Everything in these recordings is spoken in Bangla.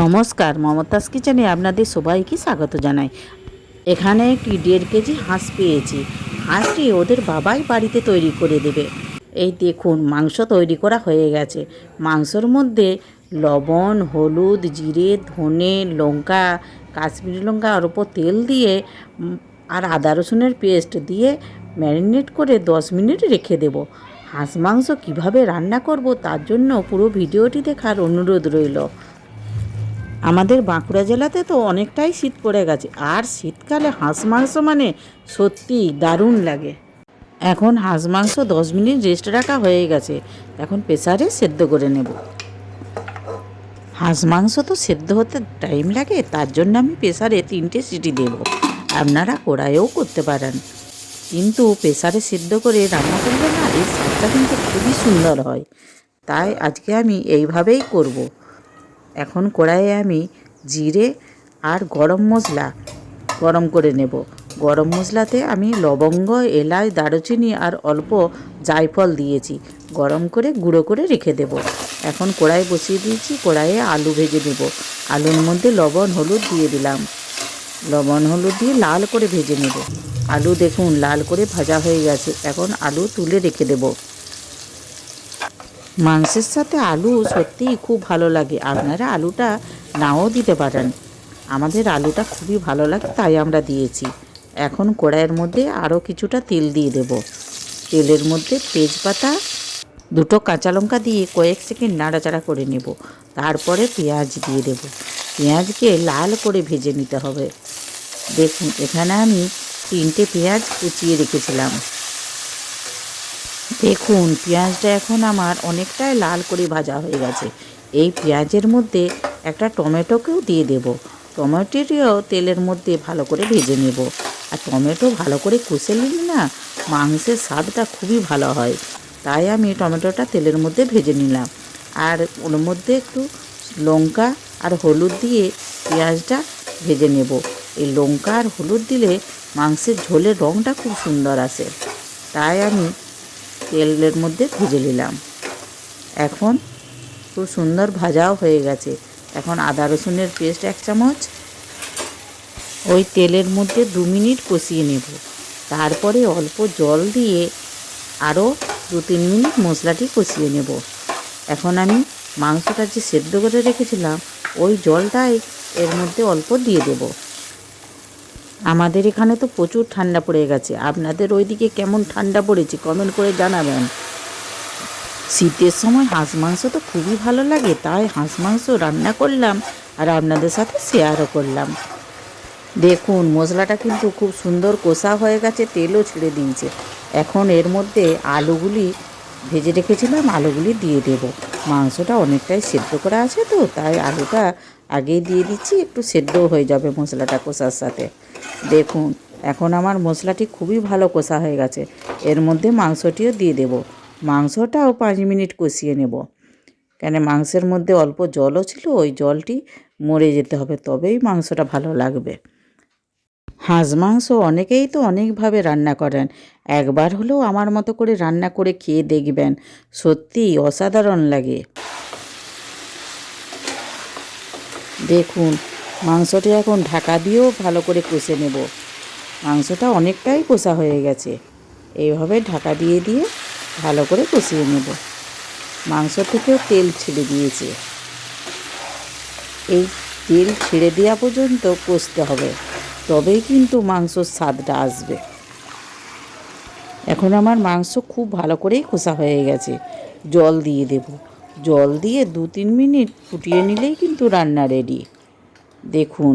নমস্কার, মমতাজ কিচেনে আপনাদের সবাইকে স্বাগত জানাই। এখানে একটি 1.5 কেজি হাঁস পেয়েছি। হাঁসটি ওদের বাবাই বাড়িতে তৈরি করে দেবে। এই দেখুন, মাংস তৈরি করা হয়ে গেছে। মাংসর মধ্যে লবণ, হলুদ, জিরে, ধনে, লঙ্কা, কাশ্মীরি লঙ্কা আর ওপর তেল দিয়ে আর আদা রসুনের পেস্ট দিয়ে ম্যারিনেট করে 10 মিনিট রেখে দেব। হাঁস মাংস কীভাবে রান্না করব তার জন্য পুরো ভিডিওটি দেখার অনুরোধ রইল। আমাদের বাঁকুড়া জেলাতে তো অনেকটাই শীত পড়ে গেছে, আর শীতকালে হাঁস মাংস মানে সত্যি দারুণ লাগে। এখন হাঁস মাংস 10 মিনিট রেস্ট রাখা হয়ে গেছে। এখন প্রেসারে সেদ্ধ করে নেব। হাঁস মাংস তো সেদ্ধ হতে টাইম লাগে, তার জন্য আমি প্রেসারে 3টে সিটি দেব। আপনারা কড়াইয়েও করতে পারেন, কিন্তু প্রেসারে সেদ্ধ করে রান্না করলে না এই স্বাদটা কিন্তু খুবই সুন্দর হয়। তাই আজকে আমি এইভাবেই করব। এখন কড়াইয়ে আমি জিরে আর গরম মশলা গরম করে নেব। গরম মশলাতে আমি লবঙ্গ, এলাচ, দারুচিনি আর অল্প জায়ফল দিয়েছি। গরম করে গুঁড়ো করে রেখে দেব। এখন কড়াই বসিয়ে দিয়েছি, কড়াইয়ে আলু ভেজে নেব। আলুর মধ্যে লবণ হলুদ দিয়ে দিলাম। লবণ হলুদ দিয়ে লাল করে ভেজে নেব। আলু দেখুন লাল করে ভাজা হয়ে গেছে। এখন আলু তুলে রেখে দেব। মাংসের সাথে আলু সত্যিই খুব ভালো লাগে। আপনারা আলুটা নাও দিতে পারেন। আমাদের আলুটা খুবই ভালো লাগে, তাই আমরা দিয়েছি। এখন কড়াইয়ের মধ্যে আরও কিছুটা তেল দিয়ে দেব। তেলের মধ্যে তেজপাতা, 2টো কাঁচা লঙ্কা দিয়ে কয়েক সেকেন্ড নাড়াচাড়া করে নেব। তারপরে পেঁয়াজ দিয়ে দেব। পেঁয়াজকে লাল করে ভেজে নিতে হবে। দেখুন, এখানে আমি 3টে পেঁয়াজ কুচিয়ে রেখেছিলাম। দেখুন, পেঁয়াজটা এখন আমার অনেকটাই লাল করে ভাজা হয়ে গেছে। এই পেঁয়াজের মধ্যে একটা টমেটোকেও দিয়ে দেব। টমেটোটিও তেলের মধ্যে ভালো করে ভেজে নেব। আর টমেটো ভালো করে কষে নিলে না মাংসের স্বাদটা খুবই ভালো হয়। তাই আমি টমেটোটা তেলের মধ্যে ভেজে নিলাম। আর ওর মধ্যে একটু লঙ্কা আর হলুদ দিয়ে পেঁয়াজটা ভেজে নেব। এই লঙ্কা আর হলুদ দিলে মাংসের ঝোলের রঙটা খুব সুন্দর আসে। তাই আমি তেলের মধ্যে ভেজে নিলাম। এখন খুব সুন্দর ভাজাও হয়ে গেছে। এখন আদা রসুনের পেস্ট 1 চামচ ওই তেলের মধ্যে 2 মিনিট কষিয়ে নেব। তারপরে অল্প জল দিয়ে আরও 2-3 মিনিট মশলাটি কষিয়ে নেব। এখন আমি মাংসটা যে সেদ্ধ করে রেখেছিলাম ওই জলটাই এর মধ্যে অল্প দিয়ে দেব। আমাদের এখানে তো প্রচুর ঠান্ডা পড়ে গেছে। আপনাদের ওইদিকে কেমন ঠান্ডা পড়েছে কমেন্ট করে জানাবেন। শীতের সময় হাঁস মাংস তো খুবই ভালো লাগে, তাই হাঁস মাংস রান্না করলাম আর আপনাদের সাথে শেয়ারও করলাম। দেখুন, মশলাটা কিন্তু খুব সুন্দর কষা হয়ে গেছে, তেলও ছেড়ে দিয়েছে। এখন এর মধ্যে আলুগুলি ভেজে রেখেছিলাম, আলুগুলি দিয়ে দেব। মাংসটা অনেকটাই সেদ্ধ করা আছে তো, তাই আলুটা আগেই দিয়ে দিচ্ছি, একটু সেদ্ধও হয়ে যাবে মশলাটা কষার সাথে। দেখুন, এখন আমার মশলাটি খুবই ভালো কষা হয়ে গেছে। এর মধ্যে মাংসটিও দিয়ে দেব। মাংসটাও 5 মিনিট কষিয়ে নেব, কেন মাংসের মধ্যে অল্প জলও ছিল, ওই জলটি মরে যেতে হবে, তবেই মাংসটা ভালো লাগবে। হাঁস মাংস অনেকেই তো অনেকভাবে রান্না করেন। একবার হলেও আমার মতো করে রান্না করে খেয়ে দেখবেন, সত্যিই অসাধারণ লাগে। দেখুন, মাংসটি এখন ঢাকা দিয়েও ভালো করে কষে নেব। মাংসটা অনেকটাই কষা হয়ে গেছে। এইভাবে ঢাকা দিয়ে দিয়ে ভালো করে কষিয়ে নেব। মাংস থেকেও তেল ছেড়ে দিয়েছে। এই তেল ছেড়ে দেওয়া পর্যন্ত কষতে হবে, তবেই কিন্তু মাংসর স্বাদটা আসবে। এখন আমার মাংস খুব ভালো করেই কষা হয়ে গেছে। জল দিয়ে দেব। জল দিয়ে 2-3 মিনিট ফুটিয়ে নিলেই কিন্তু রান্না রেডি। দেখুন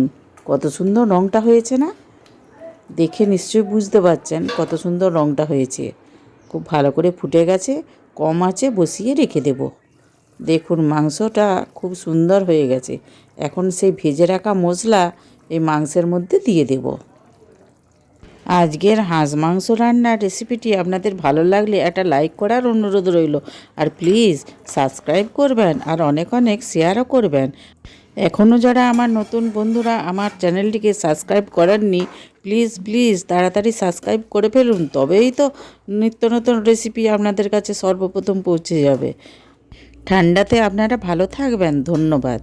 কত সুন্দর রঙটা হয়েছে না? দেখে নিশ্চয়ই বুঝতে পারছেন কত সুন্দর রঙটা হয়েছে। খুব ভালো করে ফুটে গেছে। কম আঁচে বসিয়ে রেখে দেব। দেখুন, মাংসটা খুব সুন্দর হয়ে গেছে। এখন সেই ভেজে রাখা মশলা এই মাংসের মধ্যে দিয়ে দেব। আজকের হাঁস মাংস রান্নার রেসিপিটি আপনাদের ভালো লাগলে একটা লাইক করার অনুরোধ রইল। আর প্লিজ সাবস্ক্রাইব করবেন আর অনেক অনেক শেয়ারও করবেন। এখনও যারা আমার নতুন বন্ধুরা আমার চ্যানেলটিকে সাবস্ক্রাইব করেননি, প্লিজ প্লিজ তাড়াতাড়ি সাবস্ক্রাইব করে ফেলুন, তবেই তো নিত্য নতুন রেসিপি আপনাদের কাছে সর্বপ্রথম পৌঁছে যাবে। ঠান্ডাতে আপনারা ভালো থাকবেন। ধন্যবাদ।